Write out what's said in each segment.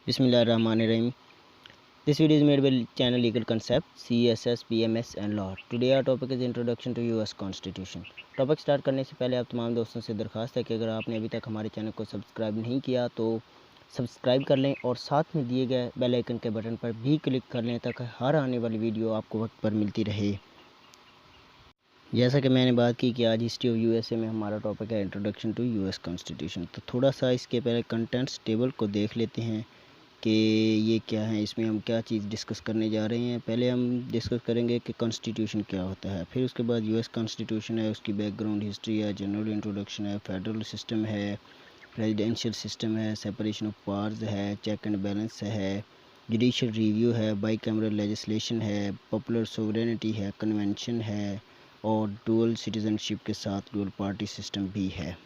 Bismillahirrahmanirrahim. This video is made by channel Legal Concept, CSS, BMS and Law. Today our topic is Introduction to US Constitution. Topic start करने से पहले आप तमाम दोस्तों से दरख्वास्त है कि अगर आपने अभी तक हमारे चैनल को सब्सक्राइब नहीं किया तो सब्सक्राइब कर लें और साथ में दिए गए बेल आइकन के बटन पर भी क्लिक कर लें ताकि हर आने वाली वीडियो आपको वक्त पर मिलती रहे। जैसा कि मैंने बात की कि आज हिस्ट्री ऑफ यूएसए में हमारा टॉपिक है इंट्रोडक्शन टू यूएस कॉन्स्टिट्यूशन। तो थोड़ा सा इसके पहले कंटेंट्स टेबल को देख लेते हैं कि ये क्या है, इसमें हम क्या चीज़ डिस्कस करने जा रहे हैं। पहले हम डिस्कस करेंगे कि कॉन्स्टिट्यूशन क्या होता है, फिर उसके बाद यूएस कॉन्स्टिट्यूशन है, उसकी बैकग्राउंड हिस्ट्री है, जनरल इंट्रोडक्शन है, फेडरल सिस्टम है, प्रेसिडेंशियल सिस्टम है, सेपरेशन ऑफ पावर्स है, चेक एंड बैलेंस है, जुडिशल रिव्यू है, बाई कैमरल लेजिस्लेशन है, पॉपुलर सोवरेनिटी है, कन्वेंशन है और डुअल सिटीज़नशिप के साथ डुअल पार्टी सिस्टम भी है।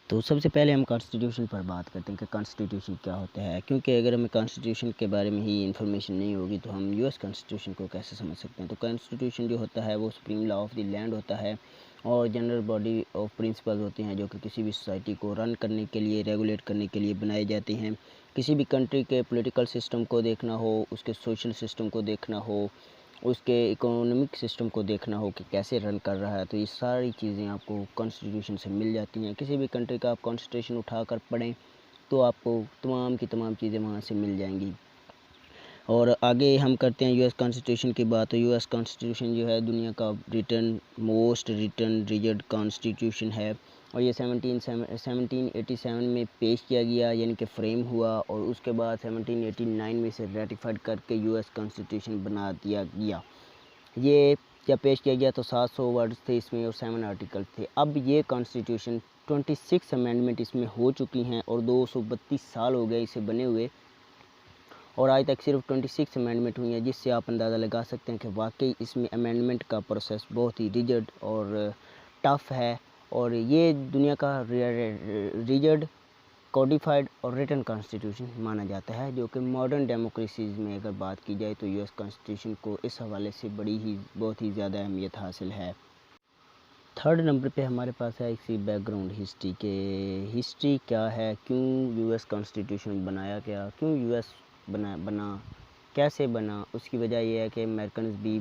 तो सबसे पहले हम कॉन्स्टिट्यूशन पर बात करते हैं कि कॉन्स्टिट्यूशन क्या होता है, क्योंकि अगर हमें कॉन्स्टिट्यूशन के बारे में ही इन्फॉर्मेशन नहीं होगी तो हम यूएस कॉन्स्टिट्यूशन को कैसे समझ सकते हैं। तो कॉन्स्टिट्यूशन जो होता है वो supreme law of the land होता है और जनरल बॉडी ऑफ प्रिंसिपल्स होते हैं जो कि किसी भी सोसाइटी को रन करने के लिए, रेगुलेट करने के लिए बनाए जाते हैं। किसी भी कंट्री के पॉलिटिकल सिस्टम को देखना हो, उसके सोशल सिस्टम को देखना हो, उसके इकोनॉमिक सिस्टम को देखना हो कि कैसे रन कर रहा है, तो ये सारी चीज़ें आपको कॉन्स्टिट्यूशन से मिल जाती हैं। किसी भी कंट्री का आप कॉन्स्टिट्यूशन उठा कर पढ़ें तो आपको तमाम की तमाम चीज़ें वहाँ से मिल जाएंगी। और आगे हम करते हैं यूएस कॉन्स्टिट्यूशन की बात। तो यूएस कॉन्स्टिट्यूशन जो है दुनिया का मोस्ट रिटन रिजिड कॉन्स्टिट्यूशन है और ये 1787 में पेश किया गया, यानी कि फ्रेम हुआ, और उसके बाद 1789 में इसे रेटिफाइड करके यूएस कॉन्स्टिट्यूशन बना दिया गया। ये जब पेश किया गया तो 700 वर्ड्स थे इसमें और 7 आर्टिकल थे। अब ये कॉन्स्टिट्यूशन 26 अमेंडमेंट इसमें हो चुकी हैं और 232 साल हो गए इसे बने हुए और आज तक सिर्फ 26 अमेंडमेंट हुई हैं, जिससे आप अंदाज़ा लगा सकते हैं कि वाकई इसमें अमेंडमेंट का प्रोसेस बहुत ही रिजिड और टफ है। और ये दुनिया का रिजिड, कोडिफाइड और रिटन कॉन्स्टिट्यूशन माना जाता है, जो कि मॉडर्न डेमोक्रेसीज़ में अगर बात की जाए तो यूएस कॉन्स्टिट्यूशन को इस हवाले से बहुत ही ज़्यादा अहमियत हासिल है। थर्ड नंबर पे हमारे पास है इसकी बैकग्राउंड हिस्ट्री के हिस्ट्री क्या है, क्यों यूएस कॉन्स्टिट्यूशन बनाया गया, क्यों यूएस बना कैसे बना। उसकी वजह यह है कि अमेरिकन भी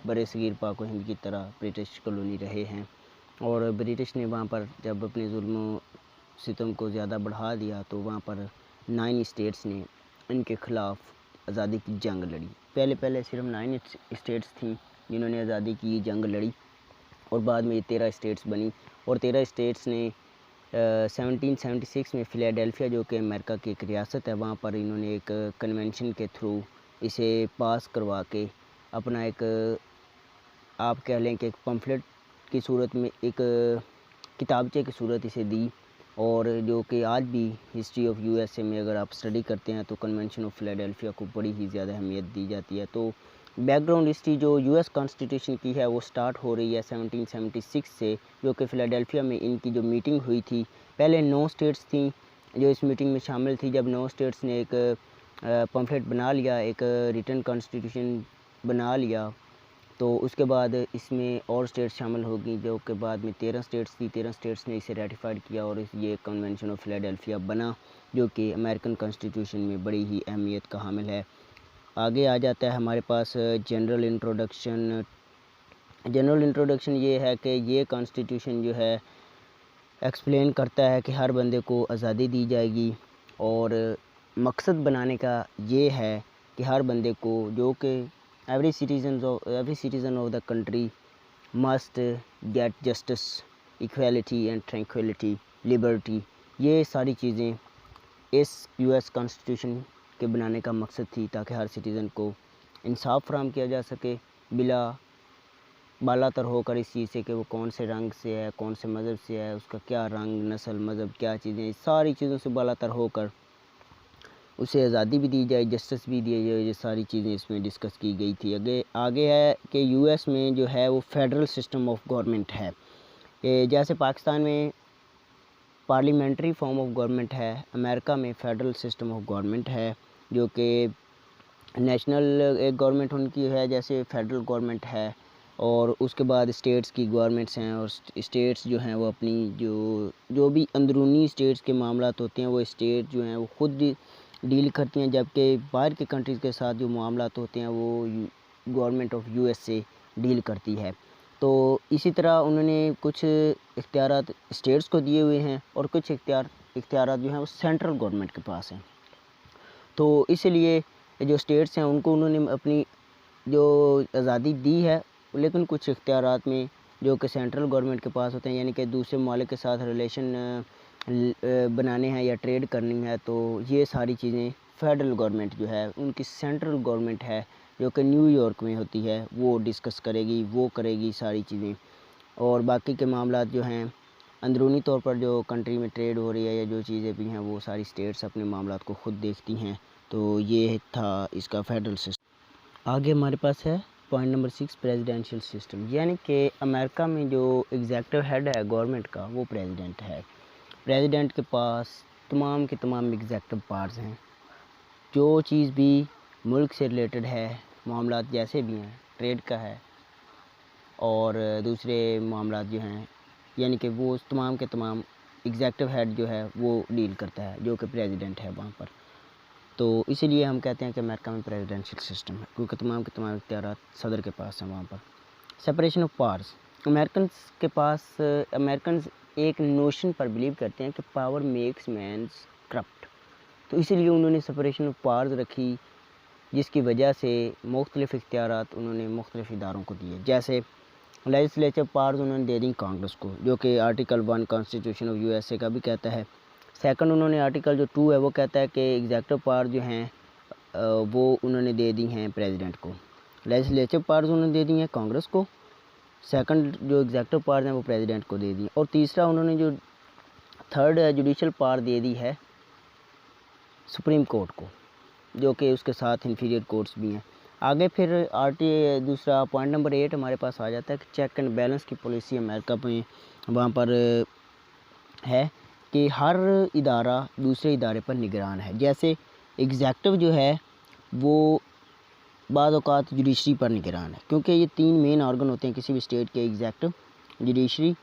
बड़े सगीर पाक हिंद की तरह ब्रिटिश कॉलोनी रहे हैं और ब्रिटिश ने वहाँ पर जब अपने जुल्म सितम को ज़्यादा बढ़ा दिया तो वहाँ पर 9 स्टेट्स ने इनके ख़िलाफ़ आज़ादी की जंग लड़ी। पहले सिर्फ 9 स्टेट्स थीं जिन्होंने आज़ादी की जंग लड़ी और बाद में ये 13 स्टेट्स बनी और 13 स्टेट्स ने 1776 में फ़िलाडेल्फिया, जो कि अमेरिका की एक रियासत है, वहाँ पर इन्होंने एक कन्वेंशन के थ्रू इसे पास करवा के अपना एक, आप कह लें कि एक पम्फलेट की सूरत में, एक किताबचे की सूरत इसे दी। और जो कि आज भी हिस्ट्री ऑफ यूएसए में अगर आप स्टडी करते हैं तो कन्वेंशन ऑफ फ़िलाडेल्फिया को बड़ी ही ज़्यादा अहमियत दी जाती है। तो बैकग्राउंड हिस्ट्री जो यूएस कॉन्स्टिट्यूशन की है वो स्टार्ट हो रही है 1776 से, जो कि फ़िलाडेल्फिया में इनकी जो मीटिंग हुई थी। पहले 9 स्टेट्स थी जो इस मीटिंग में शामिल थी। जब 9 स्टेट्स ने एक पम्फलेट बना लिया, एक रिटन कॉन्स्टिट्यूशन बना लिया, तो उसके बाद इसमें और स्टेट्स शामिल होगी, जो कि बाद में 13 स्टेट्स थी। 13 स्टेट्स ने इसे रेटिफाइड किया और ये कन्वेंशन ऑफ फ़िलाडेल्फिया बना, जो कि अमेरिकन कॉन्स्टिट्यूशन में बड़ी ही अहमियत का हामिल है। आगे आ जाता है हमारे पास जनरल इंट्रोडक्शन। जनरल इंट्रोडक्शन ये है कि ये कॉन्स्टिट्यूशन जो है एक्सप्लेन करता है कि हर बंदे को आज़ादी दी जाएगी और मकसद बनाने का ये है कि हर बंदे को, जो कि every citizen of the country must get justice, equality and tranquillity, liberty, ये सारी चीज़ें इस यूएस कॉन्स्टिट्यूशन के बनाने का मकसद थी, ताकि हर सिटीज़न को इंसाफ फराहम किया जा सके बिला बालातर होकर इस चीज़ से कि वो कौन से रंग से है, कौन से मज़हब से है, उसका क्या रंग, नस्ल, मज़हब, क्या चीज़ें, सारी चीज़ों से बालातर होकर उसे आज़ादी भी दी जाए, जस्टिस भी दिया जाए। ये सारी चीज़ें इसमें डिस्कस की गई थी। आगे है कि यूएस में जो है वो फेडरल सिस्टम ऑफ गवर्नमेंट है। जैसे पाकिस्तान में पार्लियामेंट्री फॉर्म ऑफ गवर्नमेंट है, अमेरिका में फेडरल सिस्टम ऑफ गवर्नमेंट है, जो कि नेशनल एक गवर्नमेंट उनकी है जैसे फेडरल गवर्नमेंट है, और उसके बाद स्टेट्स की गवर्नमेंट्स हैं और स्टेट्स जो हैं वो अपनी जो भी अंदरूनी स्टेट्स के मामलात होते हैं वो स्टेट जो हैं वो खुद डील करती हैं, जबकि बाहर के कंट्रीज़ के साथ जो मामलात होते हैं वो गवर्नमेंट ऑफ यूएस से डील करती है। तो इसी तरह उन्होंने कुछ इख्तियारात स्टेट्स को दिए हुए हैं और कुछ इख्तियारात जो हैं वो सेंट्रल गवर्नमेंट के पास हैं। तो इसलिए जो स्टेट्स हैं उनको उन्होंने अपनी जो आज़ादी दी है, लेकिन कुछ इख्तियारात में जो कि सेंट्रल गवर्नमेंट के पास होते हैं, यानी कि दूसरे ममालिक के साथ रिलेशन बनाने हैं या ट्रेड करनी है, तो ये सारी चीज़ें फेडरल गवर्नमेंट जो है उनकी सेंट्रल गवर्नमेंट है जो कि न्यूयॉर्क में होती है, वो डिस्कस करेगी, वो करेगी सारी चीज़ें। और बाकी के मामलात जो हैं अंदरूनी तौर पर जो कंट्री में ट्रेड हो रही है या जो चीज़ें भी हैं वो सारी स्टेट्स अपने मामलात को ख़ुद देखती हैं। तो ये था इसका फेडरल सिस्टम। आगे हमारे पास है पॉइंट नंबर 6, प्रेसिडेंशियल सिस्टम, यानी कि अमेरिका में जो एग्जीक्यूटिव हेड है गवर्नमेंट का वो प्रेसिडेंट है। प्रेसिडेंट के पास तमाम के तमाम एग्जीक्यूटिव पावर्स हैं। जो चीज़ भी मुल्क से रिलेटेड है, मामलात जैसे भी हैं, ट्रेड का है और दूसरे मामलात जो हैं, यानी कि वो तमाम के तमाम एग्जीक्यूटिव हेड जो है वो डील करता है, जो कि प्रेसिडेंट है वहाँ पर। तो इसीलिए हम कहते हैं कि अमेरिका में प्रेसिडेंशियल सिस्टम है, क्योंकि तमाम के तमाम इख्तियारात सदर के पास हैं वहाँ पर। सेपरेशन ऑफ पावर्स, अमेरिकन्स एक नोशन पर बिलीव करते हैं कि पावर मेक्स मैन्स करप्ट। तो इसीलिए उन्होंने सेपरेशन ऑफ पावर्स रखी, जिसकी वजह से मुख्तलिफ इख्तियारात उन्होंने मुख्तलिफ इदारों को दिए। जैसे लेजिस्लेचर पावर्स उन्होंने दे दी कांग्रेस को, जो कि आर्टिकल 1 कॉन्स्टिट्यूशन ऑफ यूएसए का भी कहता है। सेकंड, उन्होंने आर्टिकल जो 2 है वो कहता है कि एग्जीक्यूटिव पावर जो हैं वो उन्होंने दे दी हैं प्रेसिडेंट को। लेजिस्लेचर पावर्स उन्होंने दे दी हैं कांग्रेस को, सेकंड जो एग्जीक्यूटिव पावर्स हैं वो प्रेसिडेंट को दे दी। और तीसरा उन्होंने जो थर्ड जुडिशल पावर दे दी है सुप्रीम कोर्ट को, जो कि उसके साथ इंफीरियर कोर्ट्स भी हैं। आगे फिर दूसरा पॉइंट नंबर 8 हमारे पास आ जाता है कि चेक एंड बैलेंस की पॉलिसी अमेरिका में वहाँ पर है कि हर इदारा दूसरे इदारे पर निगरान है। जैसे एग्जीक्यूटिव जो है वो बाज़ औक़ात जुडिशरी पर निगरान है, क्योंकि ये 3 मेन ऑर्गन होते हैं किसी भी स्टेट के, एग्जीक्यूटिव, जुडिशरी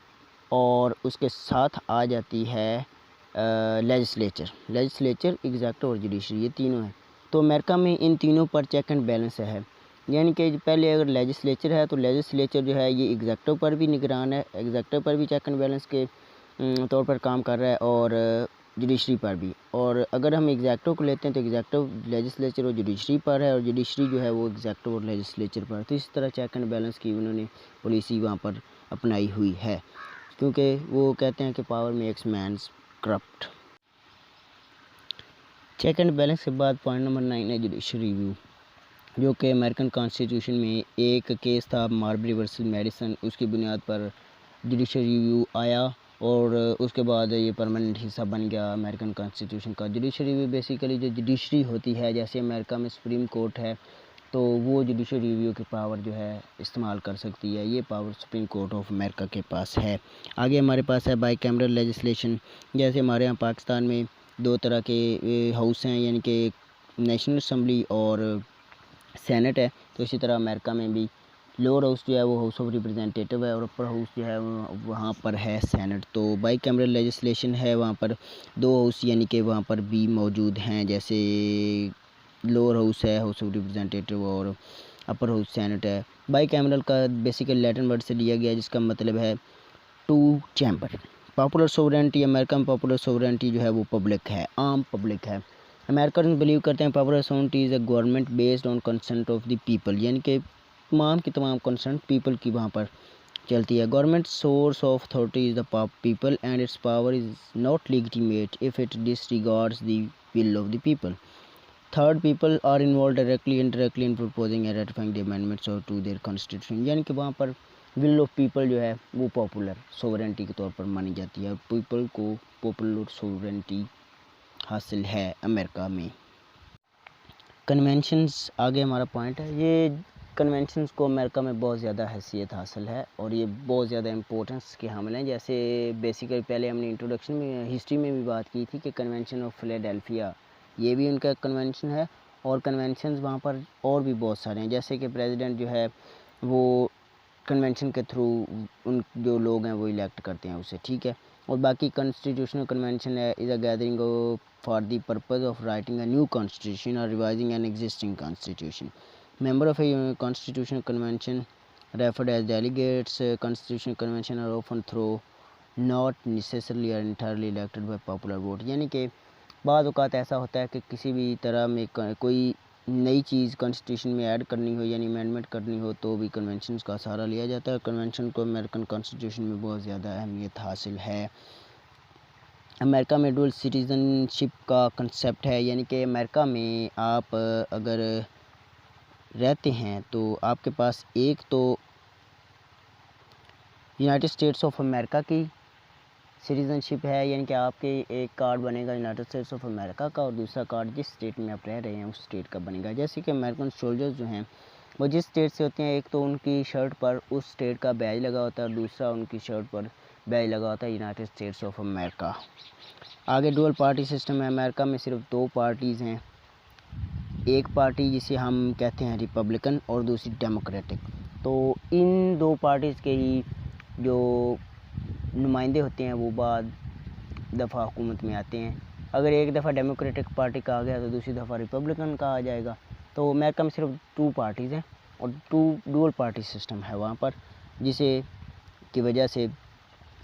और उसके साथ आ जाती है लेजिस्लेचर, एग्जीक्यूटिव और जुडिशरी, ये तीनों हैं। तो अमेरिका में इन तीनों पर चेक एंड बैलेंस है, यानी कि पहले अगर लेजिस्लेचर है तो लेजिस्लेचर जो है ये एग्जीक्यूटिव पर भी निगरान है, एग्जीक्यूटिव पर भी चेक एंड बैलेंस के तौर पर काम कर रहा है और जुडिशरी पर भी। और अगर हम एग्जीक्यूटिव को लेते हैं तो एग्जीक्यूटिव लेजिस्लेचर और जुडिशरी पर है और जुडिशरी जो है वो एग्जीक्यूटिव और लेजिस्लेचर पर। तो इस तरह चेक एंड बैलेंस की उन्होंने पॉलिसी वहाँ पर अपनाई हुई है, क्योंकि वो कहते हैं कि power makes mans corrupt. Check and balance के बाद पॉइंट नंबर 9 है जुडिशल रिव्यू, जो कि अमेरिकन कॉन्स्टिट्यूशन में एक केस था मार्बरी वर्सेस मेडिसन, उसकी बुनियाद पर जुडिशल रिव्यू आया और उसके बाद ये परमानेंट हिस्सा बन गया अमेरिकन कॉन्स्टिट्यूशन का। जुडिशल रिव्यू बेसिकली जो जुडिशरी होती है, जैसे अमेरिका में सुप्रीम कोर्ट है तो वो जुडिशल रिव्यू की पावर जो है इस्तेमाल कर सकती है, ये power supreme court of America के पास है। आगे हमारे पास है बाई कैमरल लेजिस्लेशन, जैसे हमारे यहाँ पाकिस्तान में 2 तरह के हाउस हैं, यानी कि नेशनल असम्बली और सेनेट है। तो इसी तरह अमेरिका में भी लोअर हाउस जो है वो हाउस ऑफ रिप्रेजेंटेटिव है और अपर हाउस जो है वहाँ पर है सेनेट। तो बाई कैमरल लेजिस्लेशन है, वहाँ पर 2 हाउस यानी कि वहाँ पर भी मौजूद हैं, जैसे लोअर हाउस है हाउस ऑफ रिप्रेजेंटेटिव और अपर हाउस सेनेट है। बाई कैमरल का बेसिकली लैटिन वर्ड से लिया गया, जिसका मतलब है 2 चैम्बर। पॉपुलर सोवरेंटी, अमेरिका में पॉपुलर सोवरेंटी जो है वो पब्लिक है, आम पब्लिक है। अमेरिकन बिलीव करते हैं popular sovereignty is a government based on consent of the people, यानी कि तमाम की तमाम कंसेंट पीपल की वहाँ पर चलती है। Government source of authority is the people and its power is not legitimate if it disregards the will of the people. Third, people are involve directly indirectly in proposing and ratifying the amendments और to their constitution, यानी कि वहाँ पर will of people जो है वो popular sovereignty के तौर पर मानी जाती है। पीपल को पॉपुलर सोवरेंटी हासिल है अमेरिका में। कन्वेंशंस आगे हमारा पॉइंट है, ये कन्वेंशंस को अमेरिका में बहुत ज़्यादा हैसियत हासिल है और ये बहुत ज़्यादा इम्पोर्टेंस के हामिल हैं। जैसे बेसिकली पहले हमने इंट्रोडक्शन में हिस्ट्री में भी बात की थी कि कन्वेंशन ऑफ फिलाडेल्फिया, ये भी उनका कन्वेंशन है और कन्वेंशंस वहाँ पर और भी बहुत सारे हैं, जैसे कि प्रेसिडेंट जो है वो कन्वेंशन के थ्रू उन जो लोग हैं वो इलेक्ट करते हैं उसे, ठीक है। और बाकी कॉन्स्टिट्यूशनल कन्वेंशन है is a gathering for the purpose of writing a new constitution और revising an existing constitution. Member of a constitutional convention referred as delegates. Constitutional convention are often through not necessarily or entirely elected by popular vote। यानी कि बाद औक़ात ऐसा होता है कि किसी भी तरह में कोई नई चीज़ कॉन्स्टिट्यूशन में ऐड करनी हो यानी अमेंडमेंट करनी हो तो भी कन्वेंशन का सहारा लिया जाता है। कन्वेंशन को अमेरिकन कॉन्स्टिट्यूशन में बहुत ज़्यादा अहमियत हासिल है। अमेरिका में डुअल सिटीज़नशिप का कंसेप्ट है, यानी कि अमेरिका में आप अगर रहते हैं तो आपके पास एक तो यूनाइटेड स्टेट्स ऑफ अमेरिका की सिटीज़नशिप है, यानी कि आपके एक कार्ड बनेगा यूनाइटेड स्टेट्स ऑफ अमेरिका का और दूसरा कार्ड जिस स्टेट में आप रह रहे हैं उस स्टेट का बनेगा। जैसे कि अमेरिकन सोल्जर्स जो हैं वो जिस स्टेट से होते हैं, एक तो उनकी शर्ट पर उस स्टेट का बैज लगा होता है और दूसरा उनकी शर्ट पर बैज लगा होता है यूनाइटेड स्टेट्स ऑफ अमेरिका। आगे डुअल पार्टी सिस्टम है। अमेरिका में सिर्फ दो पार्टीज़ हैं, एक पार्टी जिसे हम कहते हैं रिपब्लिकन और दूसरी डेमोक्रेटिक। तो इन दो पार्टीज़ के ही जो नुमाइंदे होते हैं वो बाद दफ़ा हुकूमत में आते हैं। अगर एक दफ़ा डेमोक्रेटिक पार्टी का आ गया तो दूसरी दफ़ा रिपब्लिकन का आ जाएगा। तो अमेरिका में सिर्फ टू पार्टीज़ हैं और डुअल पार्टी सिस्टम है वहाँ पर, जिसे की वजह से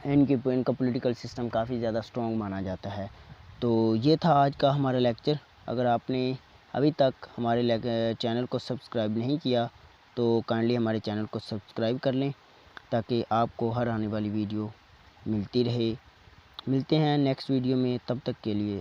इनका पॉलिटिकल सिस्टम काफ़ी ज़्यादा स्ट्रॉन्ग माना जाता है। तो ये था आज का हमारा लेक्चर। अगर आपने अभी तक हमारे चैनल को सब्सक्राइब नहीं किया तो काइंडली हमारे चैनल को सब्सक्राइब कर लें ताकि आपको हर आने वाली वीडियो मिलती रहे। मिलते हैं नेक्स्ट वीडियो में, तब तक के लिए